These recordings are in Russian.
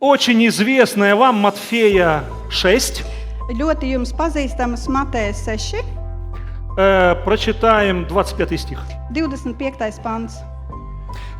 Очень известная вам Матфея 6. Ļoti jums pazīstamas Mateja 6, Прочитаем 25 стих. 25. pants.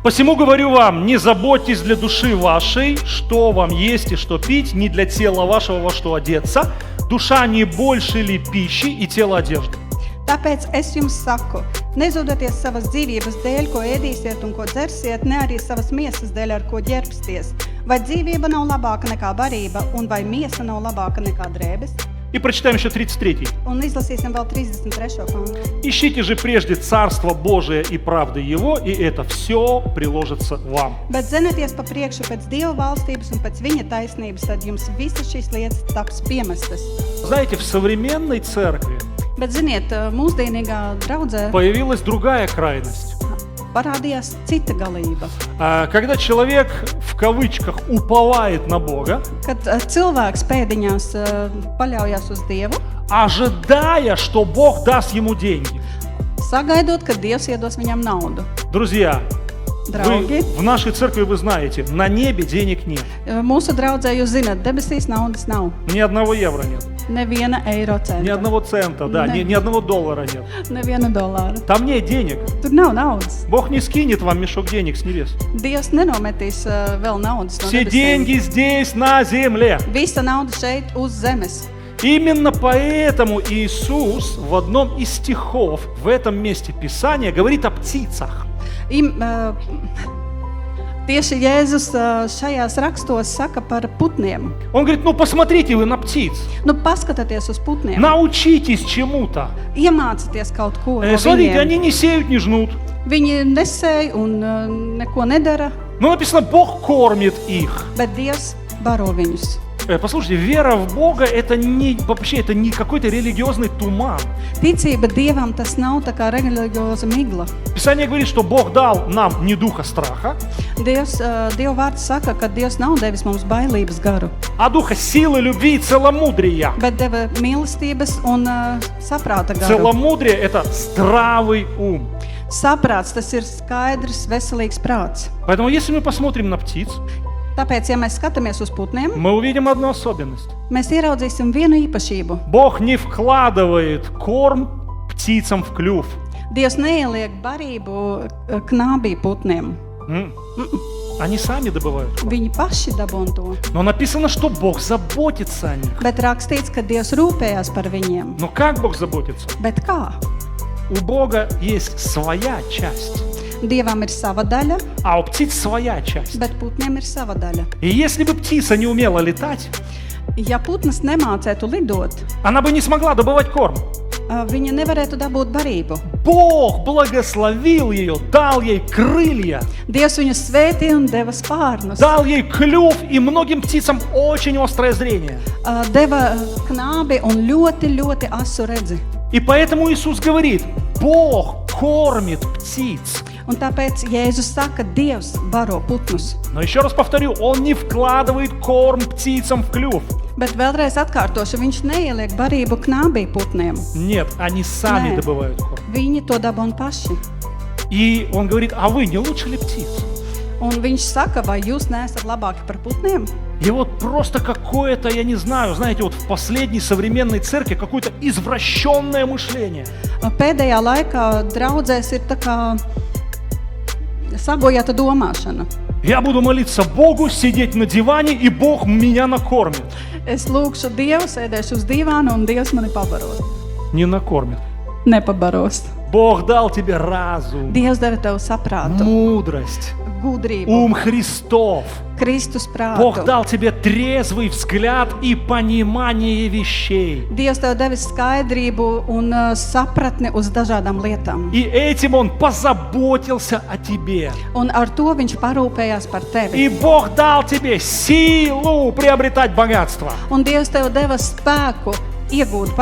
«Посему говорю вам, не заботьтесь для души вашей, что вам есть и что пить, ни для тела вашего во что одеться. Душа не больше ли пищи и тело одежды?» Tāpēc es jums saku, nezūdoties savas dzīvības dēļ, ko ēdīsiet un ko dzersiet, ne arī savas miesas dēļ, ar ko ģērbsties. Vai dzīvība nav labāka nekā barība, un vai miesa nav labāka nekā drēbes? И прочитаем еще 33. Un izlasīsim vēl 33. pantu. «Ищите же прежде Царство Божие и правды Его, и это все приложится вам». Bet zenieties pa priekšu pēc Dieva valstības un pēc viņa taisnības, tad jums visas šīs lietas taps piemestas. Знаете, в современной церкви Bet ziniet, mūsdienīgā draudzē появилась другая крайность. parādījās cita galība. Когда человек, в кавычках, уповает на Бога, Kad cilvēks pēdiņās paļaujas uz Dievu, ожидая, что Бог даст ему деньги. sagaidot, ka Dievs iedos viņam naudu. Друзья, Draugi, в нашей церкви вы знаете, на небе денег нет. mūsu draudzē jūs zināt, debesīs naudas nav. Ни одного евро нет, Neviena eiro ни centa, одного цента, да, ни одного доллара нет. neviena dolāra. Там нет денег. Tur nav naudas. Бог не скинет вам мешок денег с небес. Dievs nenometīs vēl naudas no Все debesīm. деньги здесь, на земле. Visa nauda šeit uz zemes. Именно поэтому Иисус в одном из стихов в этом месте Писания говорит о птицах. Tieši Jēzus šajās rakstos saka par putniem. Он говорит, ну посмотрите вы на птиц, Nu, paskatieties uz putniem. научитесь чему-то. Iemācieties kaut ko no Смотрите, viņiem. они не сеют, не жнут. Viņi nesēj un neko nedara, Но написано, Бог кормит их. bet Dievs baro viņus. Послушайте, вера в Бога это не вообще это не какой-то религиозный туман. Ticība Dievam tas nav tā kā reliģioza migla. Писание говорит, что Бог дал нам не духа страха, Dieva vārds saka, ka Dievs nav devis mums bailības garu, а духа силы, любви и целомудрия. bet deva mīlestības un saprāta garu. Целомудрие это здравый ум. Saprāts tas ir skaidrs, veselīgs prāts. Поэтому если мы посмотрим на птиц, Tāpēc, ja mēs skatāmies uz putniem, мы увидим одну особенность. mēs ieraudzīsim vienu īpašību. Бог не вкладывает корм птицам в клюв. Dievs neieliek barību knābī putniem. Они сами добывают. Viņi paši dabūn to. Но написано, что Бог заботится о них. Bet rakstīts, ka Dievs rūpējās par viņiem. Но как Бог заботится? Bet kā? У Бога есть своя часть, Dievam ir sava daļa, а у птиц своя часть. bet putniem ir sava daļa. И если бы птица не умела летать, Ja putnas nemācētu lidot, она бы не смогла добывать корм. viņa nevarētu dabūt barību. Бог благословил ее, дал ей крылья, Dievs viņu svētīja un deva spārnus. дал ей клюв, и многим птицам очень острое зрение. Deva knābi un ļoti asu redzi. И поэтому Иисус говорит, Бог кормит птиц. Un tāpēc Jēzus saka, Dievs baro putnus. Но еще раз повторю, Он не вкладывает корм птицам в клюв. Bet vēlreiz atkārtošu, viņš neieliek barību knābī putniem. Нет, они сами Нет. добывают корм. Viņi to dabūn paši. И Он говорит, а вы не лучше ли птиц? Un viņš saka, vai jūs neesat labāki par putniem? И вот просто какое-то, я не знаю, знаете, вот в последней современной церкви какое-то извращенное мышление. Pēdējā laikā draudzēs ir tā kā sabojāta domāšana. Я буду молиться Богу, сидеть на диване, и Бог меня накормит. Es lūkšu Dievu, sēdēšu uz divāna un Dievs mani pabaros. Не накормит. Nepabaros. Бог дал тебе разум, Dievs deva tev saprātu, мудрость, gudrību, ум Христов. Kristus Бог prātu. дал тебе трезвый взгляд и понимание вещей. Dievs tev devis skaidrību un sapratni uz dažādām lietām. И этим Он позаботился о тебе. Un ar to viņš parūpējās par tevi. И Бог дал тебе силу приобретать богатство. Un Dievs tev deva spēku iegūt